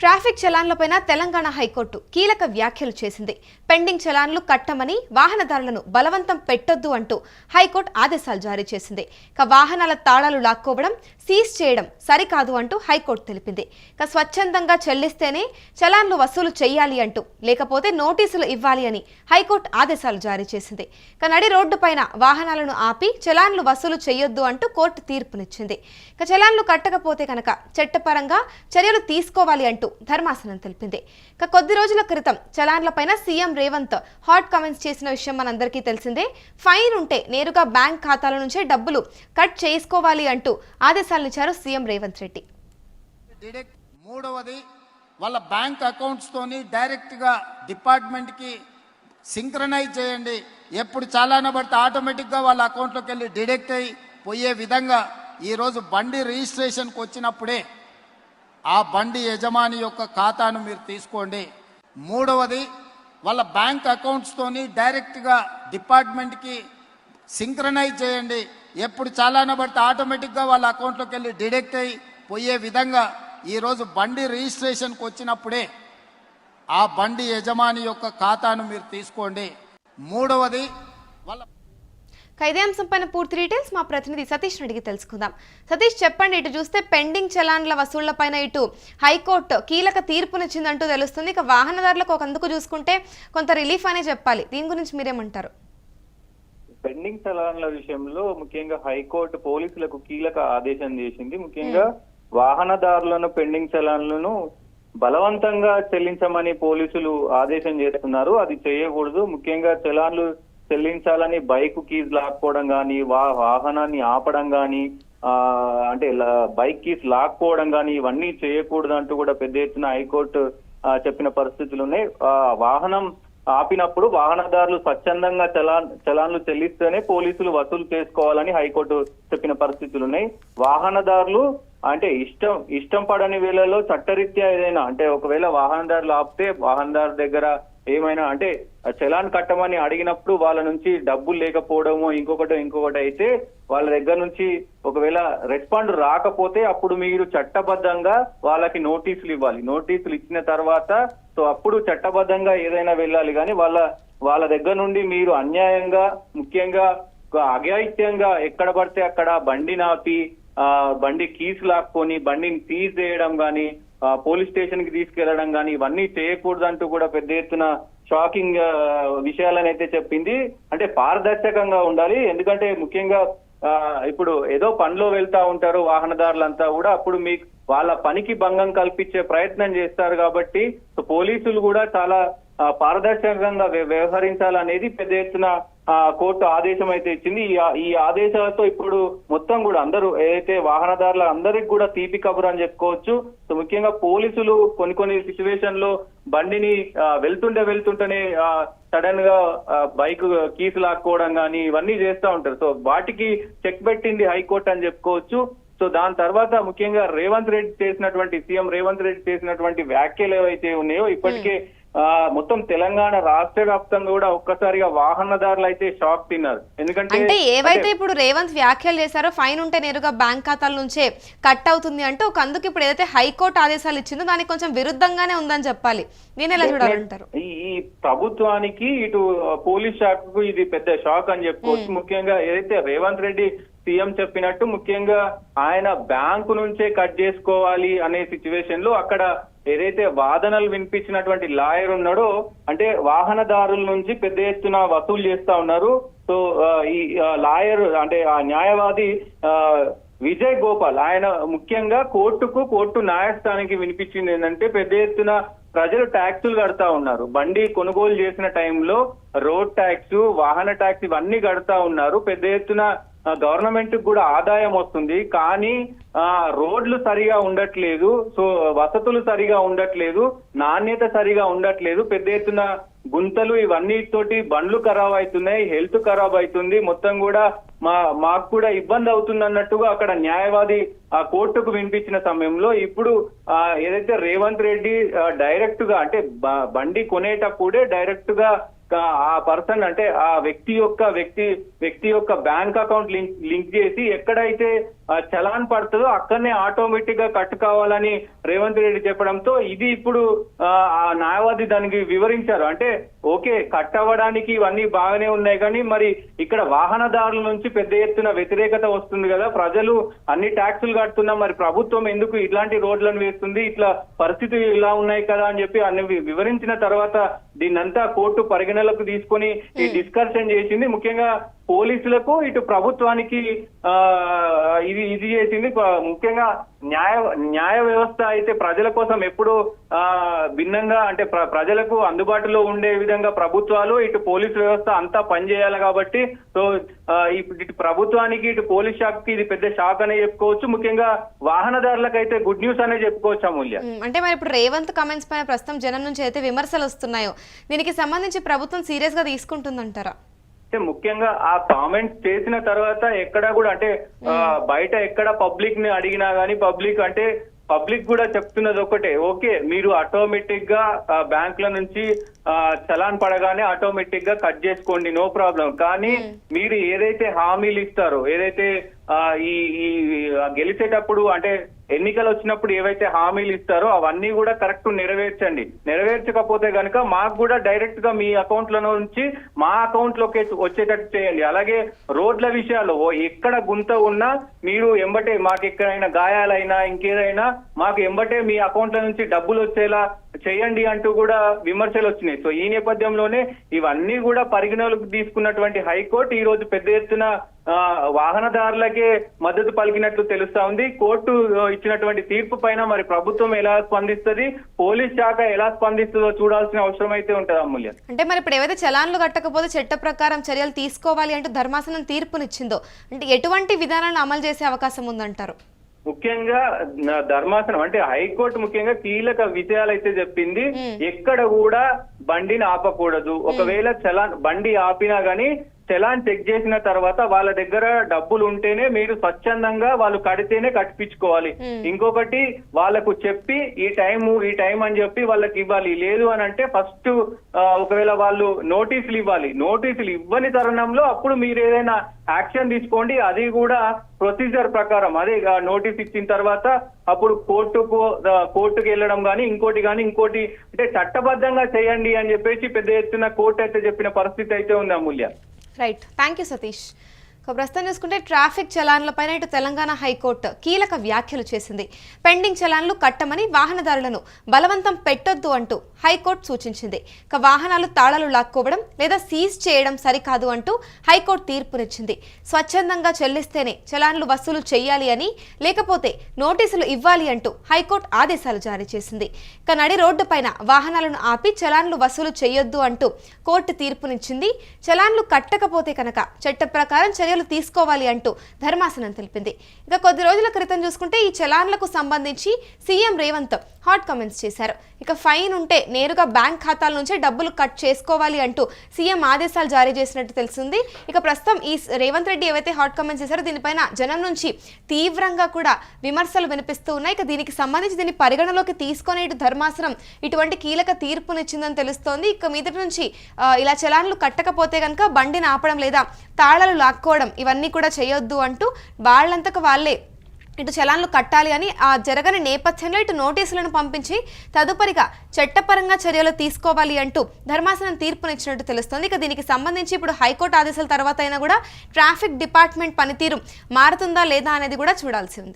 Traffic చలాన్లపైన Telangana high court కీలక వ్యాఖ్యలు చేసింది. పెండింగ్ చలాన్లు కట్టమని వాహనదారులను బలవంతం పెట్టొద్దు అంటూ హైకోర్టు ఆదేశాలు జారీ చేసింది. వాహనాల తాళాలు లాక్కోవడం, సీజ్ చేయడం సరికాదు అంటూ హైకోర్టు తెలిపింది. స్వచ్ఛందంగా చెల్లిస్తేనే చలాన్లు వసూలు చేయాలి అంటూ, లేకపోతే నోటీసులు ఇవ్వాలి అని హైకోర్టు ఆదేశాలు జారీ చేసింది. నడి రోడ్డుపైన వాహనాలను ఆపి చలాన్లు వసూలు చేయొద్దు అంటూ కోర్టు తీర్పునిచ్చింది. చలాన్లు కట్టకపోతే కనుక చట్టపరంగా చర్యలు తీసుకోవాలి అంటూ ధర్మాసనం తెలిపింది. కొద్ది రోజుల క్రితం చలాన్లపైన సీఎం రేవంత్ హాట్ కామెంట్స్ చేసిన విషయం మనందరికీ తెలిసిందే. ఫైన్ ఉంటే నేరుగా బ్యాంక్ ఖాతాల నుంచే డబ్బులు కట్ చేసుకోవాలి అంటూ ఆదేశాలనిచ్చారు సీఎం రేవంత్ రెడ్డి. మూడవది, వాళ్ళ బ్యాంక్ అకౌంట్స్ తోని డైరెక్ట్ గా డిపార్ట్మెంట్ కి సింక్రనైజ్ చేయండి. ఎప్పుడు చాలాన పడితే ఆటోమేటిక్ గా వాళ్ళ అకౌంట్లోకి వెళ్ళి డిడెక్ట్ అయి పోయే విధంగా ఈరోజు బండి రిజిస్ట్రేషన్కి వచ్చినప్పుడే ఆ బండి యజమాని యొక్క ఖాతాను మీరు తీసుకోండి. మూడవది, వాళ్ళ బ్యాంక్ అకౌంట్స్ తోని డైరెక్ట్ గా డిపార్ట్మెంట్ కి సింక్రనైజ్ చేయండి. ఎప్పుడు చాలాన పడితే ఆటోమేటిక్ గా వాళ్ళ అకౌంట్లోకి వెళ్ళి డిడెక్ట్ అయి పోయే విధంగా ఈరోజు బండి రిజిస్ట్రేషన్కి వచ్చినప్పుడే ఆ బండి యజమాని యొక్క ఖాతాను మీరు తీసుకోండి. మూడవది, వాళ్ళ ఇదే అంశంపైన పూర్తి డీటెయిల్స్ మా ప్రతినిధి సతీష్ అడిగి తెలుసుకుందాం. సతీష్, చెప్పండి. ఇటు చూస్తే పెండింగ్ చలాన్ల వసూళ్లపైన ఇటు హైకోర్టు కీలక తీర్పునిచ్చిందంటూ తెలుస్తుంది. వాహనదారులకు అందుకు చూసుకుంటే కొంత రిలీఫ్ అనే చెప్పాలి. దీని గురించి మీరేమంటారు? పెండింగ్ చలాన్ల విషయంలో ముఖ్యంగా హైకోర్టు పోలీసులకు కీలక ఆదేశం చేసింది. ముఖ్యంగా వాహనదారులను పెండింగ్ చలాన్లను బలవంతంగా చెల్లించమని పోలీసులు ఆదేశం చేస్తున్నారు. అది చేయకూడదు. ముఖ్యంగా చలాన్లు చెల్లించాలని బైక్ కీస్ లాక్కోవడం కానీ, వాహనాన్ని ఆపడం కానీ, అంటే బైక్ కీస్ లాక్కోవడం కానీ ఇవన్నీ చేయకూడదు అంటూ కూడా పెద్ద ఎత్తున హైకోర్టు చెప్పిన పరిస్థితులు ఉన్నాయి. వాహనం ఆపినప్పుడు వాహనదారులు స్వచ్ఛందంగా చలాన్లు చెల్లిస్తేనే పోలీసులు వసూలు చేసుకోవాలని హైకోర్టు చెప్పిన పరిస్థితులు ఉన్నాయి. వాహనదారులు అంటే ఇష్టం పడని వేళల్లో చట్టరీత్యా ఏదైనా అంటే ఒకవేళ వాహనదారులు ఆపితే వాహనదారు దగ్గర ఏమైనా అంటే చలాన్ కట్టమని అడిగినప్పుడు వాళ్ళ నుంచి డబ్బులు లేకపోవడమో ఇంకొకటి అయితే వాళ్ళ దగ్గర నుంచి ఒకవేళ రెస్పాండ్ రాకపోతే అప్పుడు మీరు చట్టబద్ధంగా వాళ్ళకి నోటీసులు ఇవ్వాలి. నోటీసులు ఇచ్చిన తర్వాత సో అప్పుడు చట్టబద్ధంగా ఏదైనా వెళ్ళాలి. కానీ వాళ్ళ దగ్గర నుండి మీరు అన్యాయంగా, ముఖ్యంగా అఘాయిత్యంగా ఎక్కడ పడితే అక్కడ బండి నాపి బండి కీస్ లాక్కొని బండిని సీజ్ చేయడం కానీ, పోలీస్ స్టేషన్ కి తీసుకెళ్లడం కానీ ఇవన్నీ చేయకూడదు అంటూ కూడా పెద్ద ఎత్తున షాకింగ్ విషయాలను అయితే చెప్పింది. అంటే పారదర్శకంగా ఉండాలి. ఎందుకంటే ముఖ్యంగా ఇప్పుడు ఏదో పనిలో వెళ్తా ఉంటారు వాహనదారులంతా కూడా, అప్పుడు మీకు వాళ్ళ పనికి భంగం కల్పించే ప్రయత్నం చేస్తారు. కాబట్టి పోలీసులు కూడా చాలా పారదర్శకంగా వ్యవహరించాలనేది పెద్ద ఎత్తున కోర్టు ఆదేశం అయితే ఇచ్చింది. ఈ ఆదేశాలతో ఇప్పుడు మొత్తం కూడా అందరూ ఏదైతే వాహనదారుల అందరికి కూడా తీపి కబురు అని చెప్పుకోవచ్చు. సో ముఖ్యంగా పోలీసులు కొన్ని సిచ్యువేషన్ లో బండిని వెళ్తుంటేనే సడన్ గా బైక్ కీసు లాక్కోవడం కానీ ఇవన్నీ చేస్తూ ఉంటారు. సో వాటికి చెక్ పెట్టింది హైకోర్టు అని చెప్పుకోవచ్చు. సో దాని తర్వాత ముఖ్యంగా సీఎం రేవంత్ రెడ్డి చేసినటువంటి వ్యాఖ్యలు ఏవైతే ఉన్నాయో ఇప్పటికే మొత్తం తెలంగాణ రాష్ట్ర వ్యాప్తంగా కూడా ఒక్కసారిగా వాహనదారులు అయితే షాక్ తిన్నారు. ఎందుకంటే ఏవైతే ఇప్పుడు రేవంత్ వ్యాఖ్యలు చేశారో ఫైన్ ఉంటే నేరుగా బ్యాంక్ ఖాతాల నుంచే కట్ అవుతుంది అంటే అందుకు ఇప్పుడు ఏదైతే హైకోర్టు ఆదేశాలు ఇచ్చిందో దానికి కొంచెం విరుద్ధంగానే ఉందని చెప్పాలి. దీని ఎలా చూడాలంటారు? ఈ ప్రభుత్వానికి ఇటు పోలీస్ శాఖకు ఇది పెద్ద షాక్ అని చెప్పుకోవచ్చు. ముఖ్యంగా ఏదైతే రేవంత్ రెడ్డి సీఎం చెప్పినట్టు ముఖ్యంగా ఆయన బ్యాంకు నుంచే కట్ చేసుకోవాలి అనే సిచ్యువేషన్ లో అక్కడ ఏదైతే వాదనలు వినిపించినటువంటి లాయర్ ఉన్నాడో అంటే వాహనదారుల నుంచి పెద్ద ఎత్తున వసూలు చేస్తా ఉన్నారు. సో ఈ లాయర్ అంటే ఆ న్యాయవాది విజయ్ గోపాల్ ఆయన ముఖ్యంగా కోర్టు న్యాయస్థానానికి వినిపించింది ఏంటంటే పెద్ద ఎత్తున ప్రజలు ట్యాక్సులు కడతా ఉన్నారు. బండి కొనుగోలు చేసిన టైంలో రోడ్ ట్యాక్స్, వాహన ట్యాక్స్ ఇవన్నీ కడతా ఉన్నారు. పెద్ద ఎత్తున గవర్నమెంట్ కూడా ఆదాయం వస్తుంది. కానీ రోడ్లు సరిగా ఉండట్లేదు, సో వసతులు సరిగా ఉండట్లేదు, నాణ్యత సరిగా ఉండట్లేదు. పెద్ద ఎత్తున గుంతలు ఇవన్నీతోటి బండ్లు ఖరాబ్ అవుతున్నాయి, హెల్త్ ఖరాబ్ అవుతుంది, మొత్తం కూడా మాకు కూడా ఇబ్బంది అవుతుంది అన్నట్టుగా అక్కడ న్యాయవాది ఆ కోర్టుకు వినిపించిన సమయంలో ఇప్పుడు ఏదైతే రేవంత్ రెడ్డి డైరెక్ట్ గా అంటే బండి కొనేటప్పుడే డైరెక్ట్ గా ఆ పర్సన్ అంటే ఆ వ్యక్తి యొక్క బ్యాంక్ అకౌంట్ లింక్ చేసి ఎక్కడైతే చలాన్ పడుతుందో అక్కడనే ఆటోమేటిక్ గా కట్టుకోవాలని రేవంత్ రెడ్డి చెప్పడంతో ఇది ఇప్పుడు ఆ న్యాయవాది దానికి వివరించారు. అంటే ఓకే కట్టవడానికి ఇవన్నీ బాగానే ఉన్నాయి కానీ మరి ఇక్కడ వాహనదారుల నుంచి పెద్ద ఎత్తున వ్యతిరేకత వస్తుంది కదా, ప్రజలు అన్ని ట్యాక్సులు కడుతున్నా మరి ప్రభుత్వం ఎందుకు ఇట్లాంటి రోడ్లను వేస్తుంది, ఇట్లా పరిస్థితులు ఇలా ఉన్నాయి కదా అని చెప్పి అన్ని వివరించిన తర్వాత దీన్నంతా కోర్టు పరిగణలోకి తీసుకొని ఈ డిస్కషన్ చేసింది. ముఖ్యంగా పోలీసులకు ఇటు ప్రభుత్వానికి ఇది చేసింది. ముఖ్యంగా న్యాయ వ్యవస్థ అయితే ప్రజల కోసం ఎప్పుడు భిన్నంగా అంటే ప్రజలకు అందుబాటులో ఉండే విధంగా ప్రభుత్వాలు ఇటు పోలీసు వ్యవస్థ అంతా పనిచేయాలి కాబట్టి సో ఇటు ప్రభుత్వానికి ఇటు పోలీస్ శాఖకి ఇది పెద్ద షాక్ అనే చెప్పుకోవచ్చు. ముఖ్యంగా వాహనదారులకు అయితే గుడ్ న్యూస్ అనే చెప్పుకోవచ్చు అమూల్య. అంటే మరి ఇప్పుడు రేవంత్ కమెంట్స్ పైన ప్రస్తుతం జనం నుంచి అయితే విమర్శలు వస్తున్నాయో దీనికి సంబంధించి ప్రభుత్వం సీరియస్ గా తీసుకుంటుందంటారా? ముఖ్యంగా ఆ కామెంట్స్ చేసిన తర్వాత ఎక్కడ కూడా అంటే బయట ఎక్కడ పబ్లిక్ ని అడిగినా గానీ పబ్లిక్ కూడా చెప్తున్నది ఒకటే, ఓకే మీరు ఆటోమేటిక్ గా బ్యాంకుల నుంచి చలాన్ పడగానే ఆటోమేటిక్ గా కట్ చేసుకోండి, నో ప్రాబ్లం. కానీ మీరు ఏదైతే హామీలు ఇస్తారో, ఏదైతే ఈ గెలిచేటప్పుడు అంటే ఎన్నికలు వచ్చినప్పుడు ఏవైతే హామీలు ఇస్తారో అవన్నీ కూడా కరెక్ట్ నెరవేర్చండి. నెరవేర్చకపోతే కనుక మాకు కూడా డైరెక్ట్ గా మీ అకౌంట్ లో నుంచి మా అకౌంట్ లోకి వచ్చేటట్టు చేయండి. అలాగే రోడ్ల విషయాల్లో ఎక్కడ గుంత ఉన్నా మీరు ఎంబటే మాకు ఎక్కడైనా గాయాలైనా ఇంకేదైనా మాకు ఎంబటే మీ అకౌంట్ల నుంచి డబ్బులు వచ్చేలా చేయండి అంటూ కూడా విమర్శలు వచ్చినాయి. సో ఈ నేపథ్యంలోనే ఇవన్నీ కూడా పరిగణలోకి తీసుకున్నటువంటి హైకోర్టు ఈ రోజు పెద్ద ఎత్తున వాహనదారులకే మద్దతు పలికినట్లు తెలుస్తా ఉంది. కోర్టు ఇచ్చినటువంటి తీర్పు పైన మరి ప్రభుత్వం ఎలా స్పందిస్తుంది, పోలీస్ శాఖ ఎలా స్పందిస్తుందో చూడాల్సిన అవసరం అయితే ఉంటుంది అమూల్య. అంటే మరి ఇప్పుడు ఏవైతే చలాన్లు కట్టకపోతే చట్ట ప్రకారం చర్యలు తీసుకోవాలి అంటూ ధర్మాసనం తీర్పునిచ్చిందో అంటే ఎటువంటి విధానాలను అమలు చేసే అవకాశం ఉందంటారు? ముఖ్యంగా ధర్మాసనం అంటే హైకోర్టు ముఖ్యంగా కీలక విషయాలు అయితే చెప్పింది. ఎక్కడ కూడా బండిని ఆపకూడదు. ఒకవేళ బండి ఆపినా గానీ చలాన్ చెక్ చేసిన తర్వాత వాళ్ళ దగ్గర డబ్బులు ఉంటేనే మీరు స్వచ్ఛందంగా వాళ్ళు కడితేనే కట్టించుకోవాలి. ఇంకొకటి వాళ్ళకు చెప్పి ఈ టైం అని చెప్పి వాళ్ళకి ఇవ్వాలి. లేదు అని అంటే ఫస్ట్ ఒకవేళ వాళ్ళు నోటీసులు ఇవ్వాలి. నోటీసులు ఇవ్వని తరుణంలో అప్పుడు మీరు ఏదైనా యాక్షన్ తీసుకోండి. అది కూడా ప్రొసీజర్ ప్రకారం అదే నోటీస్ ఇచ్చిన తర్వాత అప్పుడు కోర్టుకు వెళ్ళడం కానీ ఇంకోటి అంటే చట్టబద్ధంగా చేయండి అని చెప్పేసి పెద్ద ఎత్తున కోర్టు అయితే చెప్పిన పరిస్థితి అయితే ఉంది Amulya. Right, thank you Satish. ప్రస్తుతం చూసుకుంటే ట్రాఫిక్ చలాన్లపైన ఇటు తెలంగాణ హైకోర్టు కీలక వ్యాఖ్యలు చేసింది. పెండింగ్ చలాన్లు కట్టమని వాహనదారులను బలవంతం పెట్టొద్దు అంటూ హైకోర్టు సూచించింది. వాహనాలు తాళాలు లాక్కోవడం లేదా సీజ్ చేయడం సరికాదు అంటూ హైకోర్టు తీర్పునిచ్చింది. స్వచ్ఛందంగా చెల్లిస్తేనే చలాన్లు వసూలు చేయాలి అని, లేకపోతే నోటీసులు ఇవ్వాలి అంటూ హైకోర్టు ఆదేశాలు జారీ చేసింది. నడి రోడ్డుపైన వాహనాలను ఆపి చలాన్లు వసూలు చేయొద్దు అంటూ కోర్టు తీర్పునిచ్చింది. చలాన్లు కట్టకపోతే కనుక చట్ట ప్రకారం చర్యలు తీసుకోవాలి అంటూ ధర్మాసనం తెలిపింది. ఇక కొద్ది రోజుల క్రితం చూసుకుంటే ఈ చలాన్లకు సంబంధించి సీఎం రేవంత్ హాట్ కామెంట్స్ చేశారు. ఇక ఫైన్ ఉంటే నేరుగా బ్యాంక్ ఖాతాల నుంచే డబ్బులు కట్ చేసుకోవాలి అంటూ సీఎం ఆదేశాలు జారీ చేసినట్టు తెలిసింది. ఇక ప్రస్తుతం ఈ రేవంత్ రెడ్డి ఏవైతే హాట్ కామెంట్స్ చేశారో దీనిపైన జనం నుంచి తీవ్రంగా కూడా విమర్శలు వినిపిస్తూ ఉన్నాయి. ఇక దీనికి సంబంధించి దీన్ని పరిగణలోకి తీసుకునే ఇటు ధర్మాసనం ఇటువంటి కీలక తీర్పునిచ్చిందని తెలుస్తోంది. ఇక మీదటి నుంచి ఇలా చలాన్లు కట్టకపోతే కనుక బండిని ఆపడం లేదా తాళాలు లాక్కోవడం ఇవన్నీ కూడా చేయొద్దు అంటూ వాళ్ళంతకు వాళ్ళే ఇటు చలాన్లు కట్టాలి అని జరగని నేపథ్యంలో ఇటు నోటీసులను పంపించి తదుపరిగా చట్టపరంగా చర్యలు తీసుకోవాలి అంటూ ధర్మాసనం తీర్పునిచ్చినట్టు తెలుస్తోంది. ఇక దీనికి సంబంధించి ఇప్పుడు హైకోర్టు ఆదేశాల తర్వాత అయినా కూడా ట్రాఫిక్ డిపార్ట్మెంట్ పనితీరు మారుతుందా లేదా అనేది కూడా చూడాల్సి ఉంది.